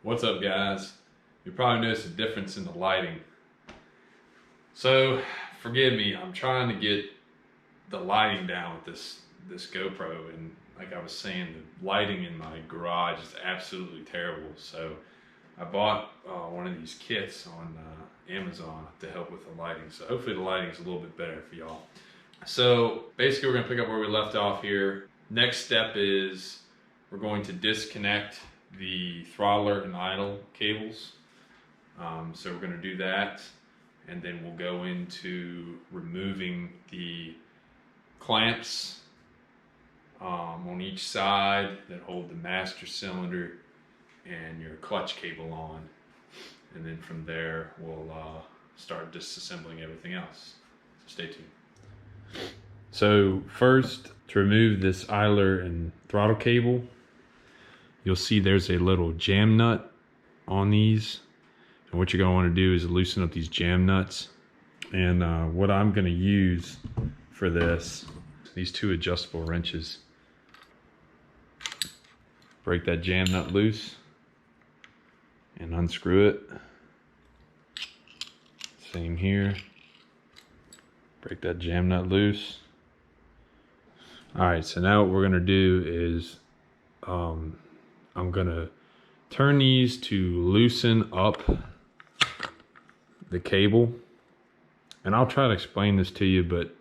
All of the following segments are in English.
What's up, guys? You probably noticed a difference in the lighting. So forgive me, I'm trying to get the lighting down with this GoPro, and like I was saying, the lighting in my garage is absolutely terrible. So I bought one of these kits on Amazon to help with the lighting. So hopefully the lighting is a little bit better for y'all. So basically we're gonna pick up where we left off here. Next step is we're going to disconnect the throttler and idle cables. So we're going to do that, and then we'll go into removing the clamps on each side that hold the master cylinder and your clutch cable on, and then from there we'll start disassembling everything else. So stay tuned. So first, to remove this idler and throttle cable, you'll see there's a little jam nut on these. And what you're going to want to do is loosen up these jam nuts. And what I'm going to use for this, these two adjustable wrenches. Break that jam nut loose and unscrew it. Same here. Break that jam nut loose. Alright, so now what we're going to do is I'm gonna turn these to loosen up the cable, and I'll try to explain this to you, but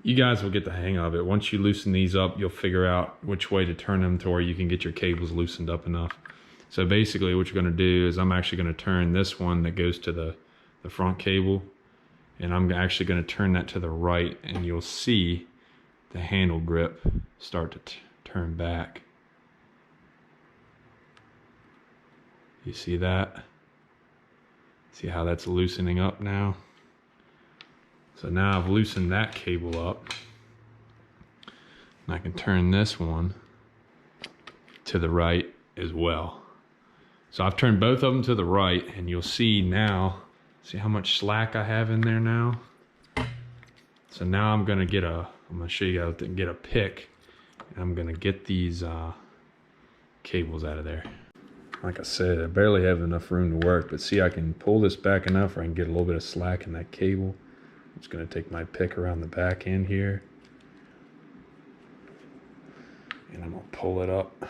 you guys will get the hang of it. Once you loosen these up, you'll figure out which way to turn them to where you can get your cables loosened up enough. So basically what you're gonna do is I'm actually gonna turn this one that goes to the front cable, and I'm actually gonna turn that to the right, and you'll see the handle grip start to turn back. You see that? See how that's loosening up now? So now I've loosened that cable up, and I can turn this one to the right as well. So I've turned both of them to the right, and you'll see now, see how much slack I have in there now? So now I'm gonna show you how to get a pick, and I'm gonna get these cables out of there. Like I said, I barely have enough room to work, but see, I can pull this back enough where I can get a little bit of slack in that cable. I'm just gonna take my pick around the back end here, and I'm gonna pull it up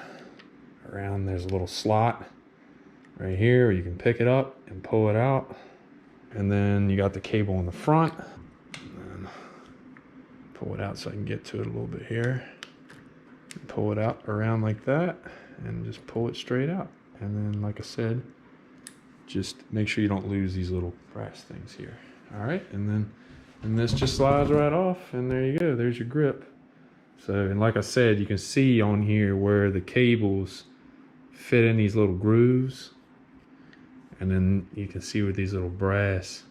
around. There's a little slot right here where you can pick it up and pull it out. And then you got the cable in the front. And then pull it out so I can get to it a little bit here. And pull it out around like that, and just pull it straight out. And then, like I said, just make sure you don't lose these little brass things here. All right, and this just slides right off, and there you go. There's your grip. So, and like I said, you can see on here where the cables fit in these little grooves, and then you can see where these little brass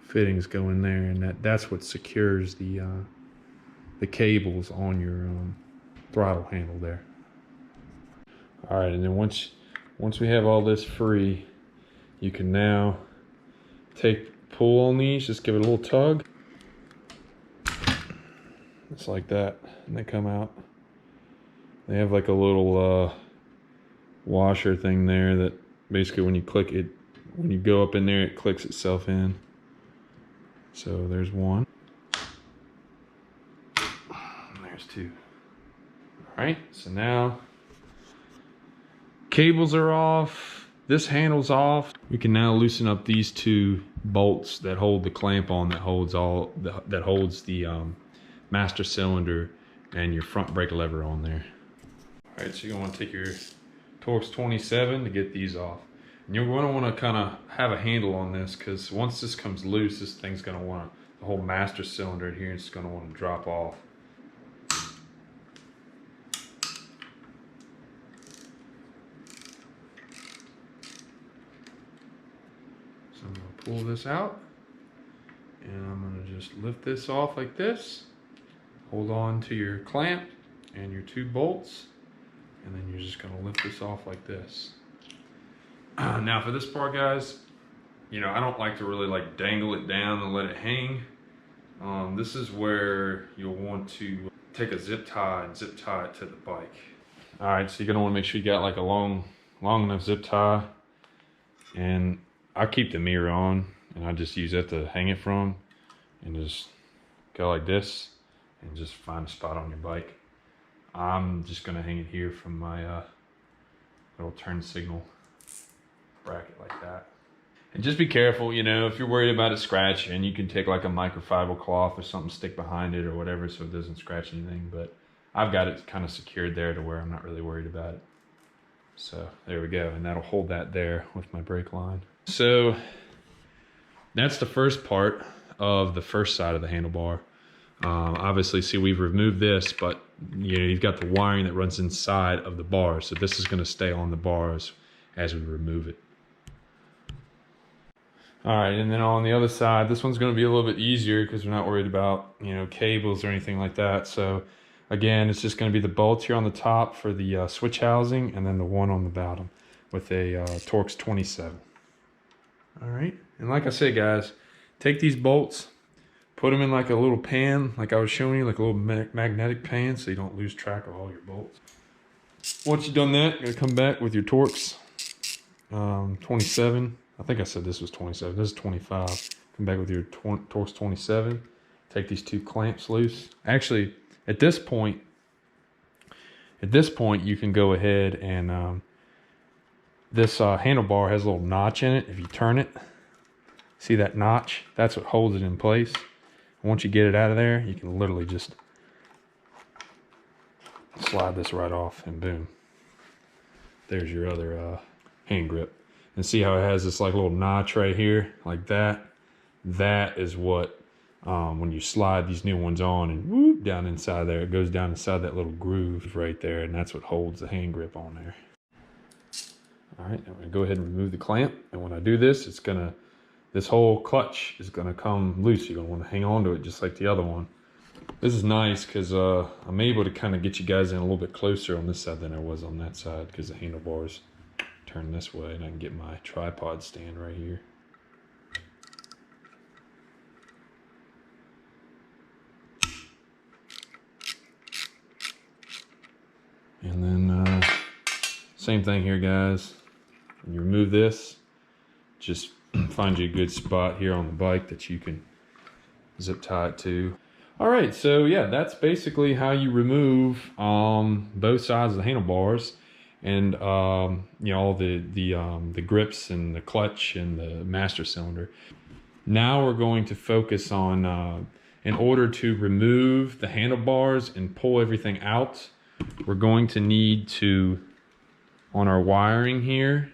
fittings go in there, and that's what secures the cables on your throttle handle there. All right, and then once we have all this free, you can now pull on these, just give it a little tug. Just like that, and they come out. They have like a little washer thing there that basically when you click it, when you go up in there, it clicks itself in. So there's one. And there's two. All right, so now cables are off, this handle's off. We can now loosen up these two bolts that hold the clamp on, that holds the master cylinder and your front brake lever on there. All right, so you're gonna want to take your Torx 27 to get these off. And you're gonna want to kind of have a handle on this, because once this comes loose, this thing's gonna want to, the whole master cylinder here is gonna want to drop off. So I'm gonna pull this out, and I'm gonna just lift this off like this. Hold on to your clamp and your two bolts, and then you're just gonna lift this off like this. Now for this part, guys, you know, I don't like to really like dangle it down and let it hang. This is where you'll want to take a zip tie and zip tie it to the bike. All right, so you're gonna wanna make sure you got like a long enough zip tie. And I keep the mirror on and I just use that to hang it from, and just go like this and just find a spot on your bike. I'm just gonna hang it here from my little turn signal bracket like that. And just be careful, you know, if you're worried about it scratching, you can take like a microfiber cloth or something, stick behind it or whatever so it doesn't scratch anything. But I've got it kind of secured there to where I'm not really worried about it. So there we go, and that'll hold that there with my brake line. So that's the first part of the first side of the handlebar. Obviously, see, we've removed this, but you know, you've got the wiring that runs inside of the bars. So this is gonna stay on the bars as we remove it. All right, and then on the other side, this one's gonna be a little bit easier because we're not worried about, you know, cables or anything like that. So again, it's just gonna be the bolts here on the top for the switch housing, and then the one on the bottom with a Torx 27. All right, and like I said, guys, take these bolts, put them in like a little pan, like I was showing you, like a little magnetic pan, so you don't lose track of all your bolts. Once you've done that, you're gonna come back with your Torx 27. I think I said this was 27. This is 25. Come back with your Torx 27. Take these two clamps loose. Actually, at this point, you can go ahead and this handlebar has a little notch in it. If you turn it, see that notch? That's what holds it in place. Once you get it out of there, you can literally just slide this right off, and boom, there's your other hand grip. And see how it has this like little notch right here, like that? That is what, when you slide these new ones on and whoop, down inside there, it goes down inside that little groove right there, and that's what holds the hand grip on there. All right, I'm gonna go ahead and remove the clamp, and when I do this, this whole clutch is gonna come loose. You're gonna wanna hang on to it just like the other one. This is nice because I'm able to kind of get you guys in a little bit closer on this side than I was on that side, because the handlebars turn this way, and I can get my tripod stand right here. And then same thing here, guys. When you remove this, just find you a good spot here on the bike that you can zip tie it to. All right, so yeah, that's basically how you remove both sides of the handlebars, and you know, all the grips and the clutch and the master cylinder. Now we're going to focus on, in order to remove the handlebars and pull everything out, we're going to need to, on our wiring here,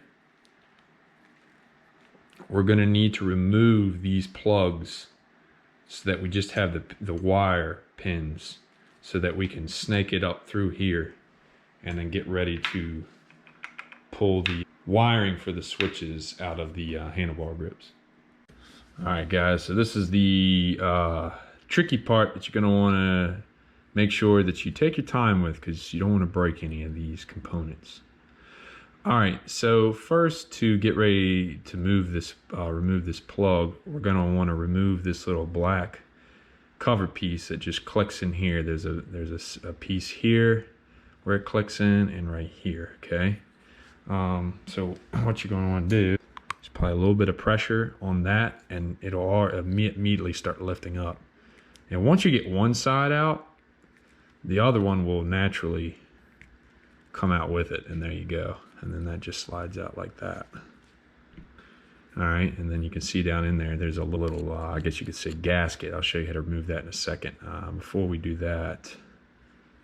we're going to need to remove these plugs so that we just have the wire pins, so that we can snake it up through here and then get ready to pull the wiring for the switches out of the handlebar grips. All right, guys, so this is the tricky part that you're going to want to make sure that you take your time with, because you don't want to break any of these components. All right, so first, to get ready to remove this plug, we're going to want to remove this little black cover piece that just clicks in here. There's a piece here where it clicks in, and right here, okay? So what you're going to want to do is apply a little bit of pressure on that, and it'll immediately start lifting up. And once you get one side out, the other one will naturally come out with it, and there you go. And then that just slides out like that. All right, and then you can see down in there, there's a little, I guess you could say, gasket. I'll show you how to remove that in a second. Before we do that,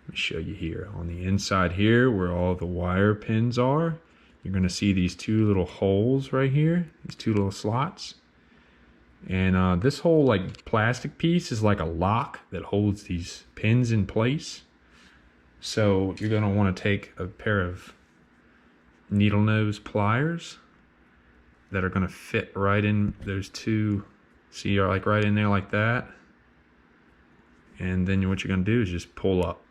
let me show you here. On the inside here, where all the wire pins are, you're gonna see these two little holes right here, these two little slots. And this whole like plastic piece is like a lock that holds these pins in place. So you're gonna wanna take a pair of needle nose pliers that are gonna fit right in those two, see, you're like right in there like that. And then what you're gonna do is just pull up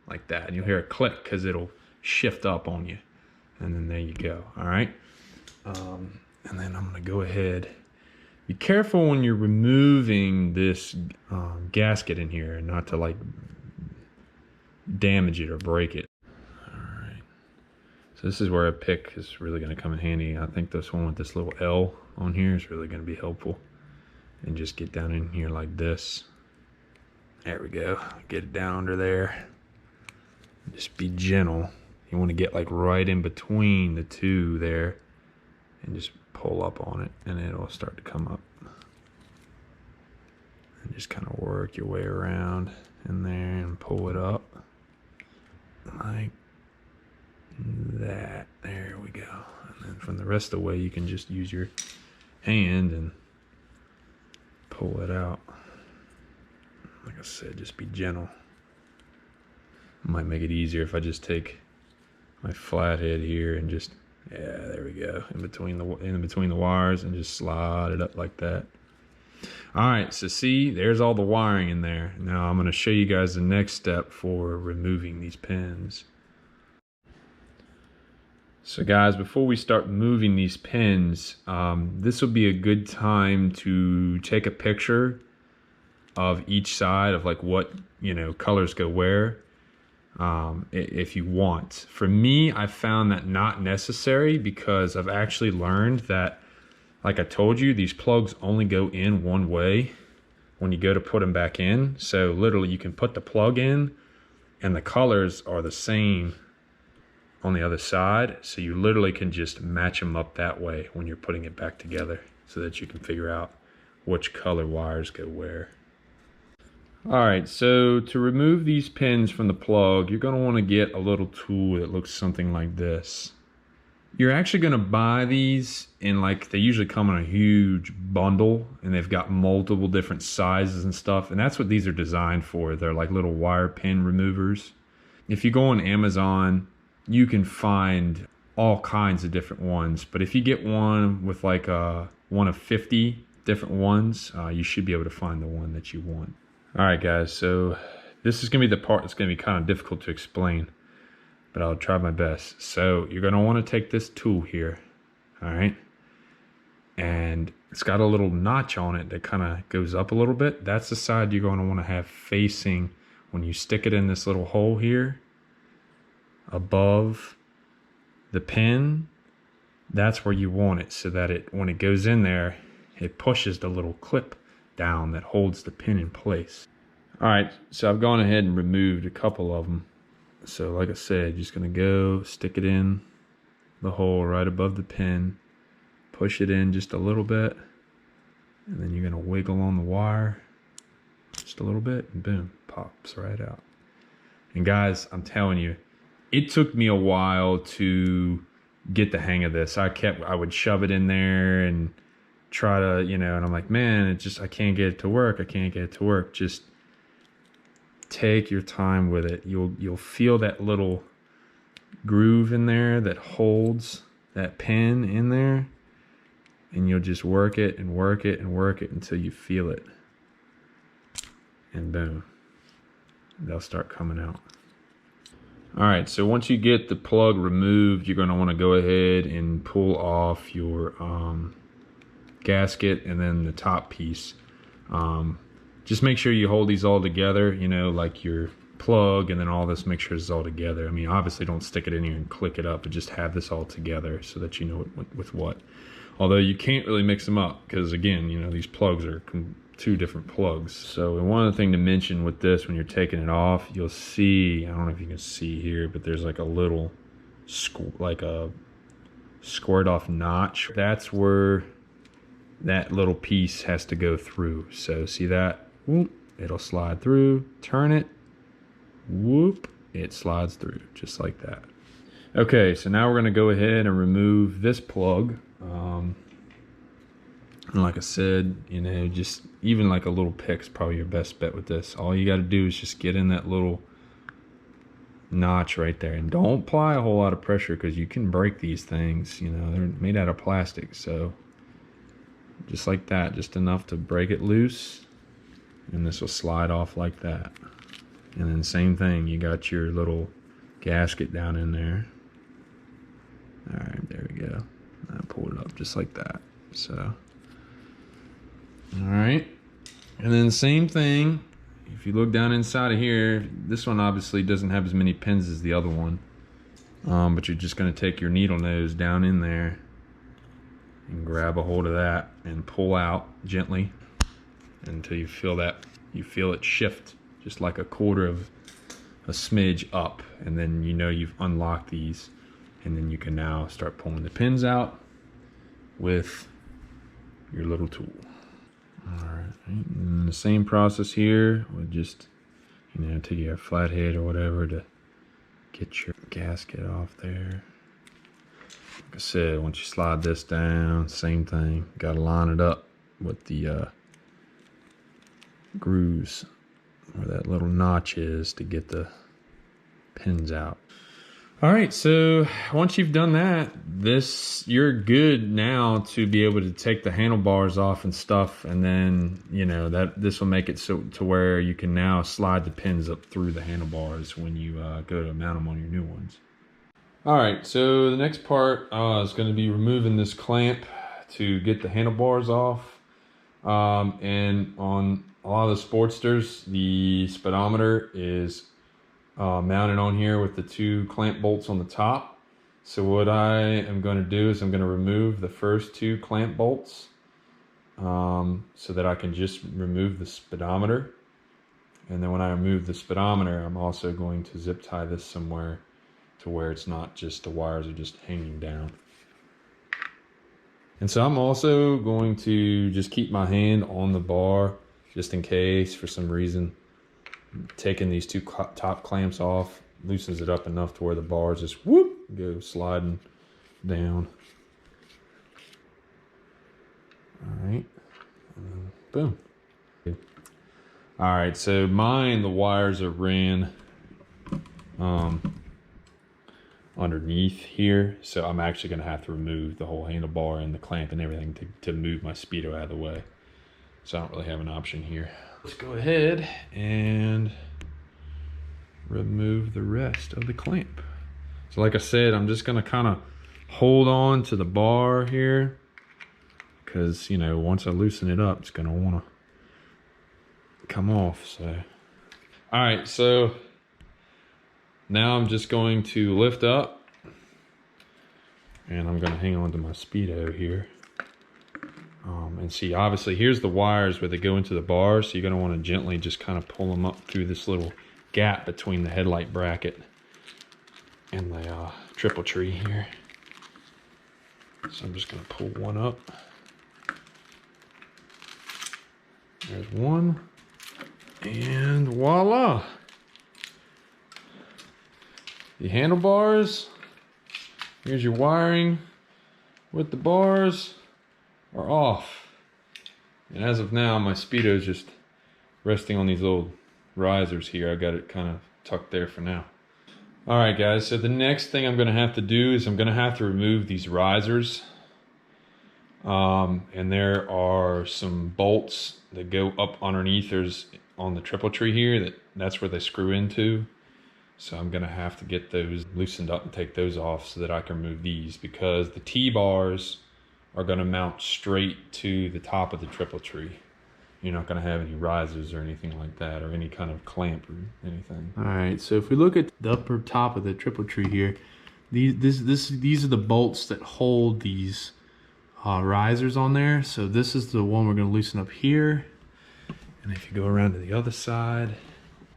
like that, and you'll hear a click because it'll shift up on you. And then there you go, all right? And then I'm gonna go ahead. Be careful when you're removing this gasket in here, not to like damage it or break it. All So this is where a pick is really going to come in handy. I think this one with this little L on here is really going to be helpful. And just get down in here like this. There we go. Get it down under there. Just be gentle. You want to get like right in between the two there and just pull up on it and it'll start to come up. And just kind of work your way around in there and pull it up like that. There we go. And then from the rest of the way, you can just use your hand and pull it out. Like I said, just be gentle. Might make it easier if I just take my flathead here and just, yeah, there we go, in between the wires, and just slide it up like that. All right, so see, there's all the wiring in there. Now I'm going to show you guys the next step for removing these pins. So guys, before we start moving these pins, this will be a good time to take a picture of each side of like what, you know, colors go where, if you want. For me, I found that not necessary because I've actually learned that, like I told you, these plugs only go in one way when you go to put them back in. So literally you can put the plug in and the colors are the same on the other side. So you literally can just match them up that way when you're putting it back together so that you can figure out which color wires go where. All right, so to remove these pins from the plug, you're going to want to get a little tool that looks something like this. You're actually going to buy these in, like, they usually come in a huge bundle and they've got multiple different sizes and stuff, and that's what these are designed for. They're like little wire pin removers. If you go on Amazon, you can find all kinds of different ones, but if you get one with like one of 50 different ones, you should be able to find the one that you want. All right, guys, so this is going to be the part that's going to be kind of difficult to explain, but I'll try my best. So you're going to want to take this tool here, all right? And it's got a little notch on it that kind of goes up a little bit. That's the side you're going to want to have facing when you stick it in this little hole here above the pin. That's where you want it, so that it, when it goes in there, it pushes the little clip down that holds the pin in place. All right, so I've gone ahead and removed a couple of them. So like I said, just gonna go stick it in the hole right above the pin, push it in just a little bit, and then you're gonna wiggle on the wire just a little bit, and boom, pops right out. And guys, I'm telling you, it took me a while to get the hang of this. I would shove it in there and try to, you know, and I'm like, man, I can't get it to work. I can't get it to work. Just take your time with it. You'll feel that little groove in there that holds that pin in there, and you'll just work it and work it and work it until you feel it. And boom, they'll start coming out. All right, so once you get the plug removed, you're gonna wanna go ahead and pull off your gasket and then the top piece. Just make sure you hold these all together, you know, like your plug and then all this, make sure it's all together. I mean, obviously don't stick it in here and click it up, but just have this all together so that you know what, with what. Although you can't really mix them up because, again, you know, these plugs are two different plugs. So one other thing to mention with this, when you're taking it off, you'll see, I don't know if you can see here, but there's like a little like a squared off notch. That's where that little piece has to go through. So see that? Whoop, it'll slide through. Turn it. Whoop, it slides through just like that. Okay, so now we're going to go ahead and remove this plug. And like I said, you know, just even like a little pick's probably your best bet with this. All you got to do is just get in that little notch right there, and don't apply a whole lot of pressure because you can break these things. You know, they're made out of plastic, so just like that, just enough to break it loose, and this will slide off like that. And then same thing, you got your little gasket down in there. All right, there we go. I pulled it up just like that. So, all right, and then same thing. If you look down inside of here, this one obviously doesn't have as many pins as the other one. But you're just going to take your needle nose down in there and grab a hold of that and pull out gently until you feel it shift just like a quarter of a smidge up, and then you know you've unlocked these, and then you can now start pulling the pins out with your little tool. All right, and the same process here with just, you know, take your flathead or whatever to get your gasket off there. Like I said, once you slide this down, same thing. Got to line it up with the grooves where that little notch is to get the pins out. All right, so once you've done that, you're good now to be able to take the handlebars off and stuff, and then, you know, this will make it so to where you can now slide the pins up through the handlebars when you go to mount them on your new ones. All right, so the next part is going to be removing this clamp to get the handlebars off. And on a lot of the Sportsters, the speedometer is mounted on here with the 2 clamp bolts on the top. So what I am going to do is I'm going to remove the first 2 clamp bolts so that I can just remove the speedometer. And then when I remove the speedometer, I'm also going to zip tie this somewhere to where it's not just the wires are just hanging down. And so I'm also going to just keep my hand on the bar just in case for some reason. Taking these 2 top clamps off loosens it up enough to where the bars just whoop go sliding down. All right, and boom. All right, so the wires are ran underneath here, so I'm actually going to have to remove the whole handlebar and the clamp and everything to move my Speedo out of the way. So I don't really have an option here. Let's go ahead and remove the rest of the clamp. So like I said, I'm just going to kind of hold on to the bar here because, you know, once I loosen it up, it's going to want to come off. So, all right, so now I'm just going to lift up and I'm going to hang on to my Speedo here. And see, obviously here's the wires where they go into the bars, so you're going to want to gently just kind of pull them up through this little gap between the headlight bracket and the triple tree here. So I'm just going to pull one up. There's one, and voila! The handlebars, here's your wiring with the bars are off. And as of now, my Speedo is just resting on these little risers here. I got it kind of tucked there for now. All right, guys, so the next thing I'm going to have to do is I'm going to have to remove these risers. And there are some bolts that go up underneath. There's on the triple tree here, that's where they screw into. So I'm going to have to get those loosened up and take those off so that I can remove these, because the T-bars are going to mount straight to the top of the triple tree. You're not going to have any risers or anything like that, or any kind of clamp or anything. All right, so if we look at the upper top of the triple tree here, these are the bolts that hold these risers on there. So this is the one we're going to loosen up here. And if you go around to the other side,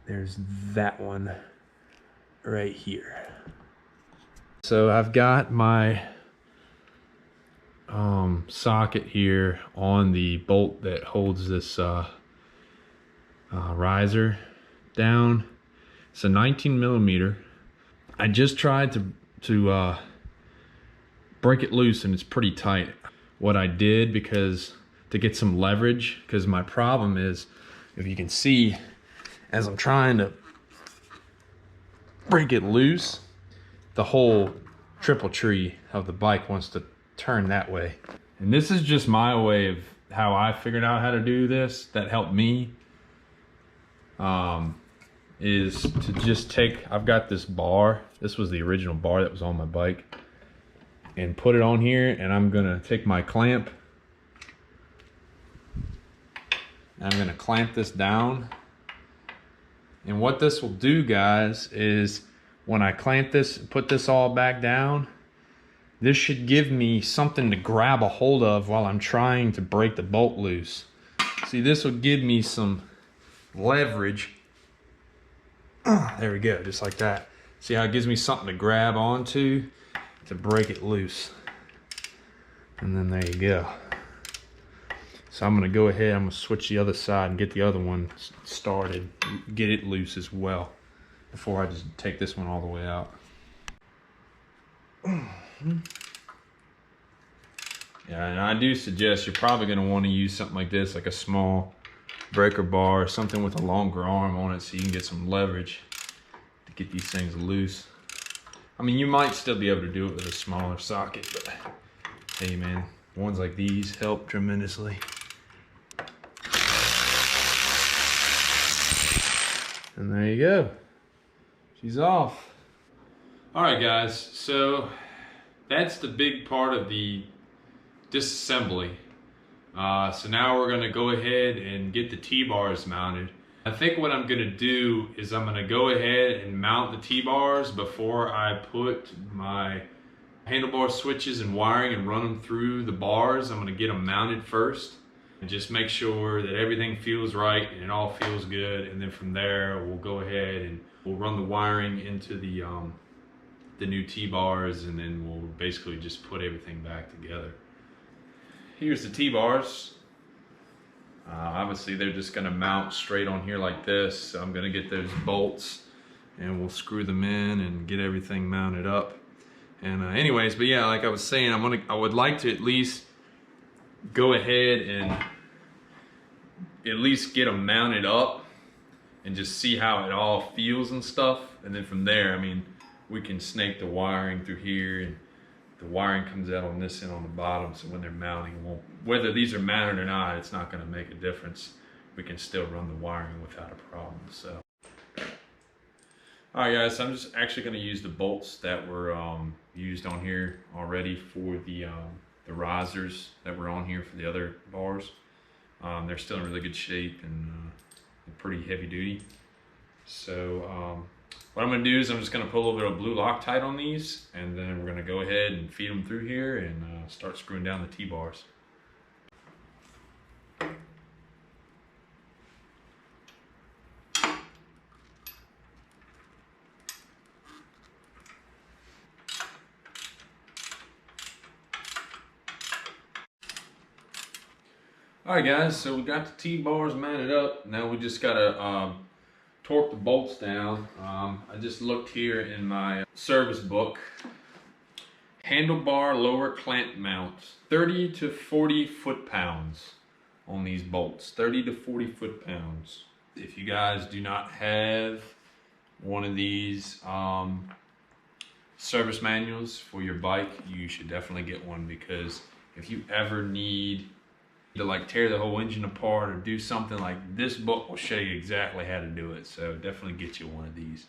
there's that one right here. So I've got my socket here on the bolt that holds this riser down. It's a 19 millimeter. I just tried to break it loose and it's pretty tight. What I did, because to get some leverage, because my problem is, if you can see, as I'm trying to break it loose, the whole triple tree of the bike wants to turn that way. And this is just my way of how I figured out how to do this that helped me, is to just take, I've got this bar, this was the original bar that was on my bike, and put it on here, and I'm gonna take my clamp, and I'm gonna clamp this down. And what this will do, guys, is when I clamp this, put this all back down, this should give me something to grab a hold of while I'm trying to break the bolt loose. See, this will give me some leverage. There we go, just like that. See how it gives me something to grab onto to break it loose. And then there you go. So I'm gonna go ahead, I'm gonna switch the other side and get the other one started, get it loose as well, before I just take this one all the way out. Yeah, and I do suggest you're probably going to want to use something like this, like a small breaker bar or something with a longer arm on it so you can get some leverage to get these things loose. I mean, you might still be able to do it with a smaller socket, but hey man, ones like these help tremendously. And there you go. She's off. All right guys, so that's the big part of the disassembly. So now we're gonna go ahead and get the T-bars mounted. I think what I'm gonna do is I'm gonna go ahead and mount the T-bars before I put my handlebar switches and wiring and run them through the bars. I'm gonna get them mounted first and just make sure that everything feels right and it all feels good. And then from there, we'll go ahead and we'll run the wiring into the new T-bars, and then we'll basically just put everything back together. Here's the T-bars. Obviously they're just gonna mount straight on here like this. So I'm gonna get those bolts and we'll screw them in and get everything mounted up. And anyways, but yeah, like I was saying, I would like to at least go ahead and at least get them mounted up and just see how it all feels and stuff. And then from there, I mean, we can snake the wiring through here, and the wiring comes out on this end on the bottom, so when they're mounting, whether these are mounted or not, it's not going to make a difference. We can still run the wiring without a problem. So, all right guys, so I'm just actually going to use the bolts that were used on here already for the risers that were on here for the other bars. They're still in really good shape and pretty heavy duty. So what I'm going to do is I'm just going to put a little bit of blue Loctite on these, and then we're going to go ahead and feed them through here and start screwing down the T-bars. Alright guys, so we got the T-bars mounted up. Now we just got to torque the bolts down. I just looked here in my service book. Handlebar lower clamp mount, 30 to 40 foot-pounds on these bolts. 30 to 40 foot-pounds. If you guys do not have one of these service manuals for your bike, you should definitely get one, because if you ever need to like tear the whole engine apart or do something, like this book will show you exactly how to do it. So definitely get you one of these.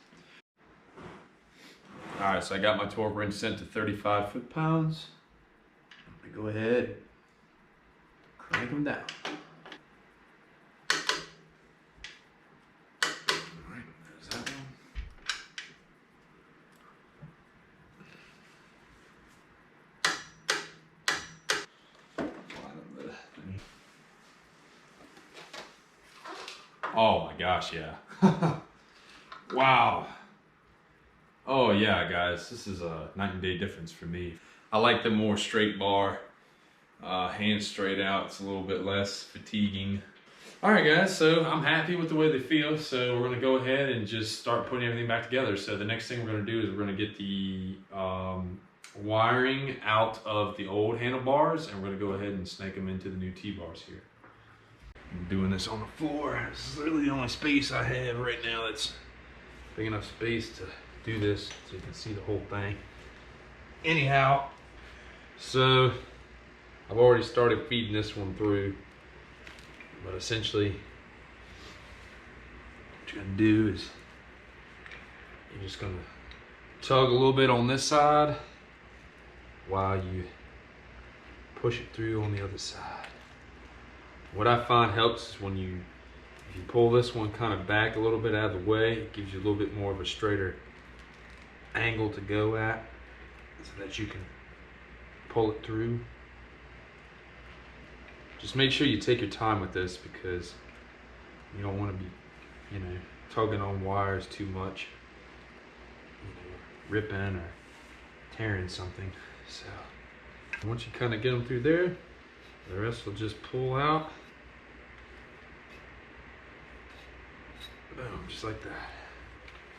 All right, so I got my torque wrench set to 35 foot-pounds. I'm gonna go ahead, crank them down. All right, there's that one. Oh my gosh, yeah. Wow. Oh yeah, guys, this is a night and day difference for me. I like the more straight bar, hands straight out. It's a little bit less fatiguing. All right, guys, so I'm happy with the way they feel. So we're gonna go ahead and just start putting everything back together. So the next thing we're gonna do is we're gonna get the wiring out of the old handlebars, and we're gonna go ahead and snake them into the new T-bars here. I'm doing this on the floor. This is literally the only space I have right now that's big enough space to do this, so you can see the whole thing. Anyhow, so I've already started feeding this one through, but essentially what you're gonna do is you're just gonna tug a little bit on this side while you push it through on the other side. What I find helps is if you pull this one kind of back a little bit out of the way, it gives you a little bit more of a straighter angle to go at so that you can pull it through. Just make sure you take your time with this because you don't want to be, you know, tugging on wires too much, you know, ripping or tearing something. So once you kind of get them through there, the rest will just pull out. Boom, just like that.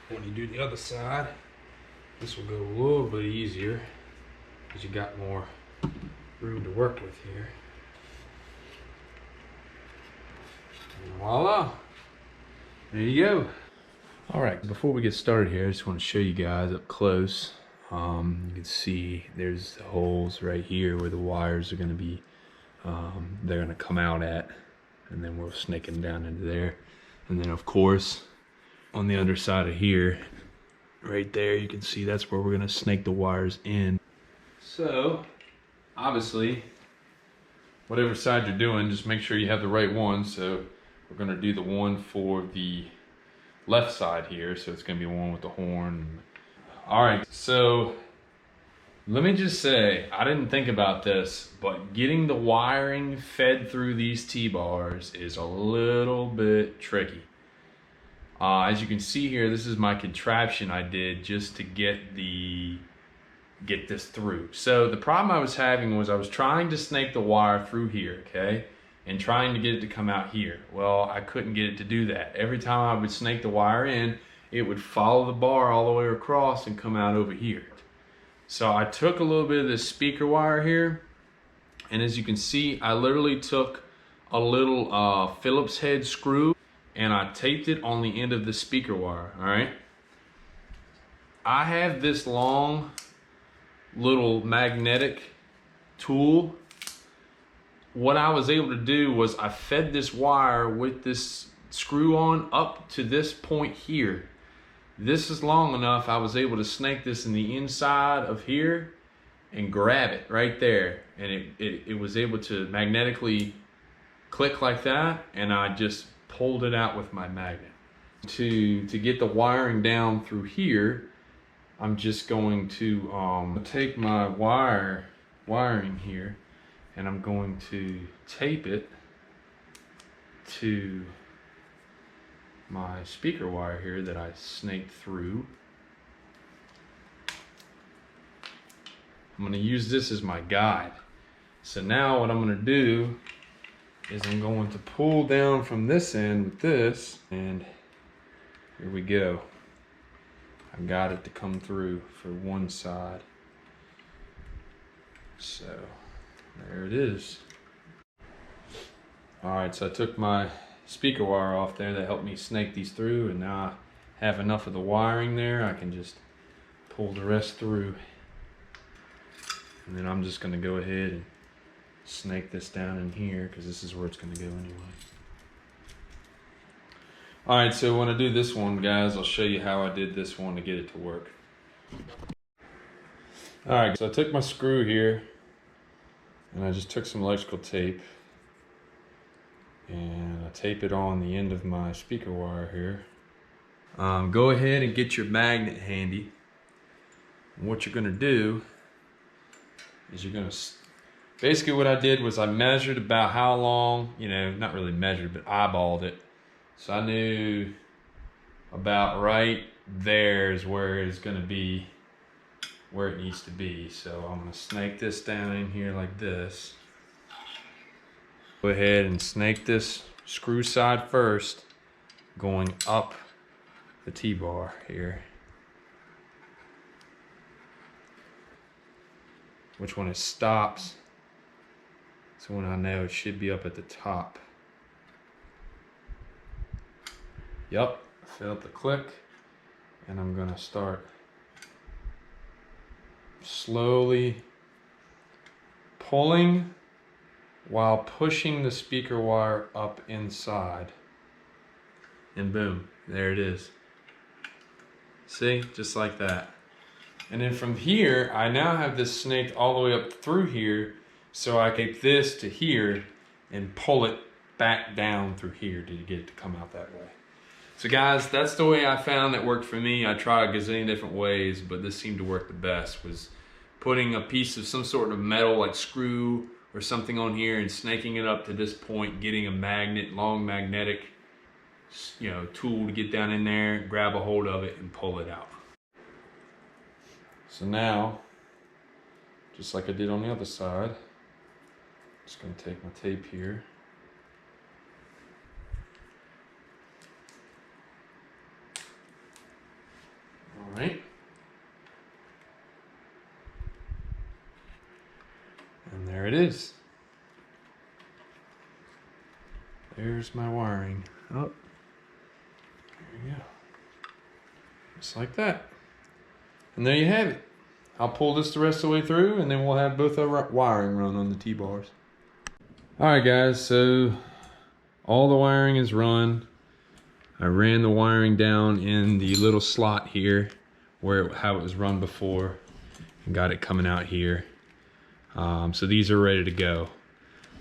When you do the other side, this will go a little bit easier because you got more room to work with here. And voila, there you go. All right, before we get started here, I just want to show you guys up close. You can see there's the holes right here where the wires are going to be, they're going to come out at, and then we'll snake them down into there. And then of course, on the other side of here, right there, you can see that's where we're going to snake the wires in. So, obviously, whatever side you're doing, just make sure you have the right one. So we're going to do the one for the left side here. So it's going to be one with the horn. All right, so let me just say, I didn't think about this, but getting the wiring fed through these T-bars is a little bit tricky. As you can see here, this is my contraption I did just to get this through. So the problem I was having was I was trying to snake the wire through here, okay? And trying to get it to come out here. Well, I couldn't get it to do that. Every time I would snake the wire in, it would follow the bar all the way across and come out over here. So I took a little bit of this speaker wire here, and as you can see, I literally took a little Phillips head screw and I taped it on the end of the speaker wire, all right? I have this long little magnetic tool. What I was able to do was I fed this wire with this screw on up to this point here. This is long enough, I was able to snake this in the inside of here and grab it right there. And it was able to magnetically click like that, and I just pulled it out with my magnet. To get the wiring down through here, I'm just going to take my wiring here, and I'm going to tape it to my speaker wire here that I snaked through. I'm going to use this as my guide. So now what I'm going to do is I'm going to pull down from this end with this, and here we go. I got it to come through for one side. So there it is. All right, so I took my speaker wire off there that helped me snake these through, and now I have enough of the wiring there. I can just pull the rest through, and then I'm just going to go ahead and snake this down in here because this is where it's going to go anyway. All right, so when I do this one, guys, I'll show you how I did this one to get it to work. All right, so I took my screw here and I just took some electrical tape and I tape it on the end of my speaker wire here. Go ahead and get your magnet handy. And what you're gonna do is you're gonna, basically what I did was I measured about how long, you know, not really measured, but eyeballed it. So I knew about right there is where it's gonna be, where it needs to be. So I'm gonna snake this down in here like this. Go ahead and snake this screw side first, going up the T-bar here. Which when it stops, so when I know it should be up at the top. Yep, fill up the click, and I'm gonna start slowly pulling while pushing the speaker wire up inside. And boom, there it is. See, just like that. And then from here, I now have this snaked all the way up through here, so I take this to here and pull it back down through here to get it to come out that way. So guys, that's the way I found that worked for me. I tried a gazillion different ways, but this seemed to work the best, was putting a piece of some sort of metal like screw or something on here and snaking it up to this point, getting a magnet, long magnetic, you know, tool to get down in there, grab a hold of it and pull it out. So now, just like I did on the other side, I'm just gonna take my tape here. All right. And there it is. There's my wiring. Oh, there you go. Just like that. And there you have it. I'll pull this the rest of the way through and then we'll have both our wiring run on the T-bars. All right guys, so all the wiring is run. I ran the wiring down in the little slot here how it was run before and got it coming out here. So these are ready to go.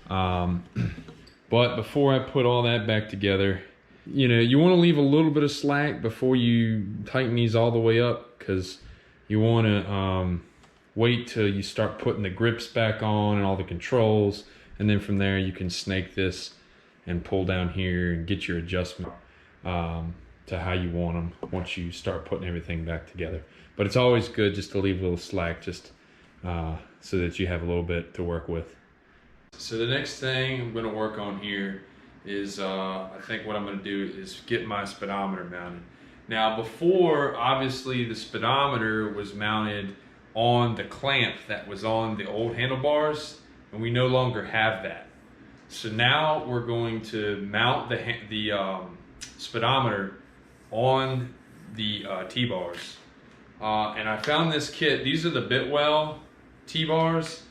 But before I put all that back together, you know, you want to leave a little bit of slack before you tighten these all the way up, because you want to wait till you start putting the grips back on and all the controls, and then from there you can snake this and pull down here and get your adjustment to how you want them once you start putting everything back together. But it's always good just to leave a little slack, just so that you have a little bit to work with. So the next thing I'm going to work on here is I think what I'm going to do is get my speedometer mounted. Now before, obviously the speedometer was mounted on the clamp that was on the old handlebars, and we no longer have that. So now we're going to mount the speedometer on the T-bars. And I found this kit. These are the Bitwell T-bars.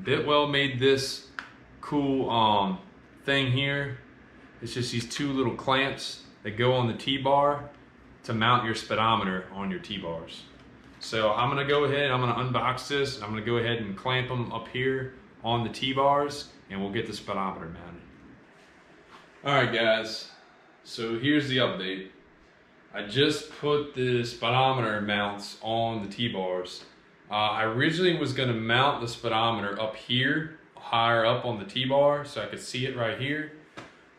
Bitwell made this cool thing here. It's just these two little clamps that go on the T-bar to mount your speedometer on your T-bars. So I'm gonna go ahead, I'm gonna unbox this, and I'm gonna go ahead and clamp them up here on the T-bars, and we'll get the speedometer mounted. All right guys, so here's the update. I just put the speedometer mounts on the T-bars. I originally was gonna mount the speedometer up here, higher up on the T-bar, so I could see it right here.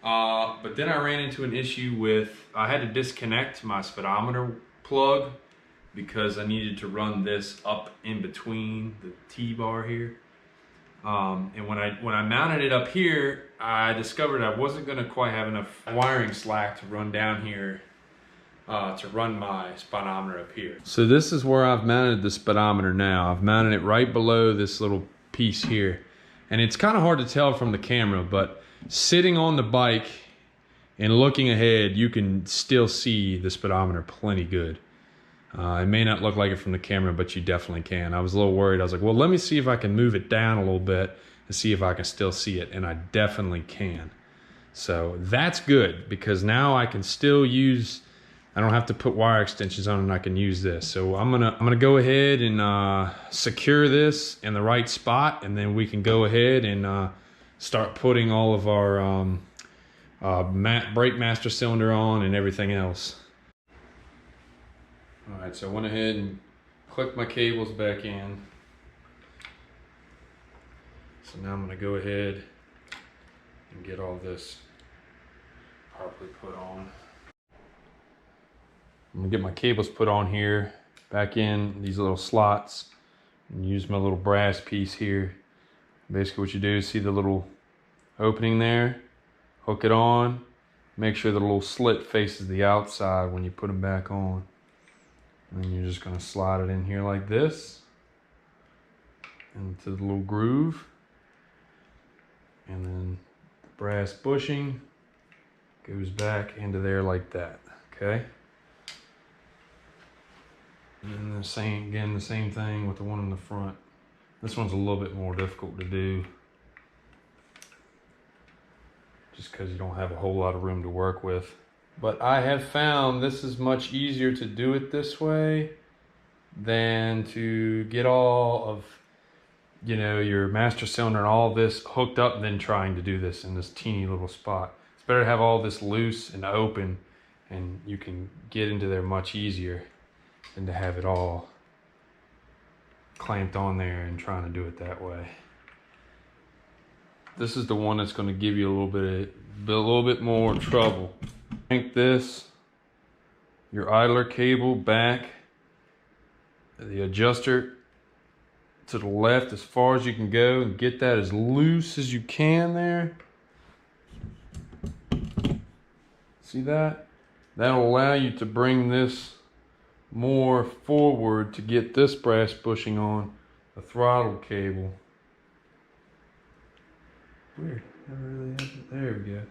But then I ran into an issue with, I had to disconnect my speedometer plug because I needed to run this up in between the T-bar here. And when I mounted it up here, I discovered I wasn't gonna quite have enough wiring slack to run down here to run my speedometer up here. So this is where I've mounted the speedometer now. I've mounted it right below this little piece here. And it's kind of hard to tell from the camera, but sitting on the bike and looking ahead, you can still see the speedometer plenty good. It may not look like it from the camera, but you definitely can. I was a little worried. I was like, well, let me see if I can move it down a little bit and see if I can still see it. And I definitely can. So that's good, because now I can still use, I don't have to put wire extensions on, and I can use this. So I'm gonna go ahead and secure this in the right spot, and then we can go ahead and start putting all of our brake master cylinder on and everything else. All right, so I went ahead and clicked my cables back in. So now I'm gonna go ahead and get all this properly put on. I'm gonna get my cables put on here, back in these little slots, and use my little brass piece here. Basically what you do is see the little opening there, hook it on, make sure the little slit faces the outside when you put them back on. And you're just gonna slide it in here like this, into the little groove. And then the brass bushing goes back into there like that, okay? And the same thing with the one in the front. This one's a little bit more difficult to do, just because you don't have a whole lot of room to work with. But I have found this is much easier to do it this way than to get all of, you know, your master cylinder and all this hooked up and then trying to do this in this teeny little spot. It's better to have all this loose and open and you can get into there much easier than to have it all clamped on there and trying to do it that way. This is the one that's going to give you a little bit more trouble. Crank this, your idler cable back, the adjuster to the left as far as you can go, and get that as loose as you can there. See that? That'll allow you to bring this more forward to get this brass bushing on the throttle cable. Weird. Never really has it. There we go.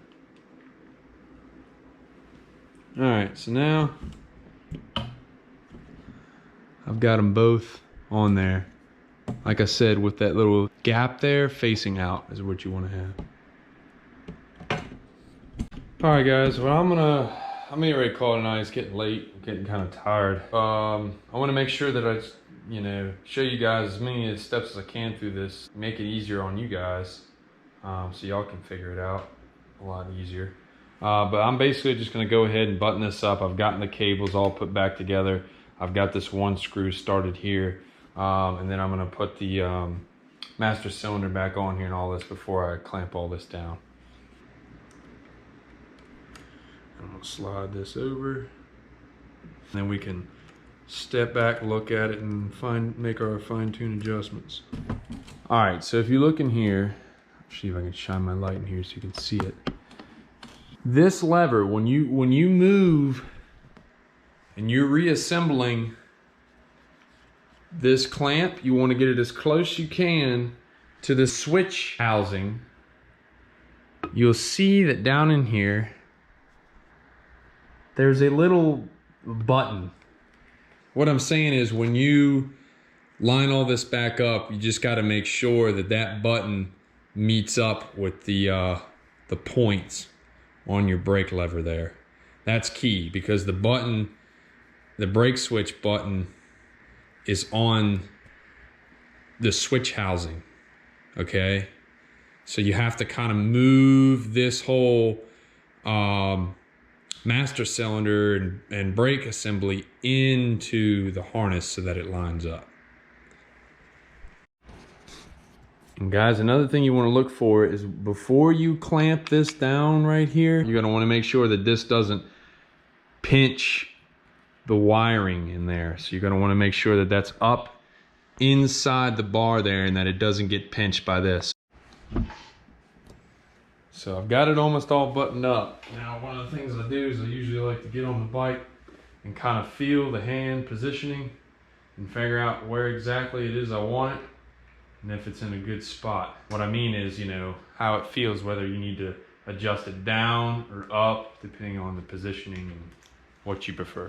Alright, so now I've got them both on there. Like I said, with that little gap there facing out is what you want to have. Alright guys, well I'm getting ready to call it a night. It's getting late. I'm getting kind of tired. I want to make sure that I, show you guys as many steps as I can through this. Make it easier on you guys, so y'all can figure it out a lot easier. But I'm basically just going to go ahead and button this up. I've gotten the cables all put back together. I've got this one screw started here. And then I'm going to put the master cylinder back on here and all this before I clamp all this down. I'm going to slide this over. And then we can step back, look at it, and make our fine-tune adjustments. All right, so if you look in here, see if I can shine my light in here so you can see it. This lever, when you move and you're reassembling this clamp, you want to get it as close as you can to the switch housing. You'll see that down in here there's a little button. What I'm saying is, when you line all this back up, you just got to make sure that that button meets up with the points on your brake lever there. That's key, because the button, the brake switch button, is on the switch housing, okay? So you have to kind of move this whole master cylinder and brake assembly into the harness so that it lines up. And guys, another thing you want to look for is, before you clamp this down right here, you're going to want to make sure that this doesn't pinch the wiring in there. So you're going to want to make sure that that's up inside the bar there and that it doesn't get pinched by this. So I've got it almost all buttoned up. Now, one of the things I do is I usually like to get on the bike and kind of feel the hand positioning and figure out where exactly it is I want it and if it's in a good spot. What I mean is, how it feels, whether you need to adjust it down or up, depending on the positioning and what you prefer.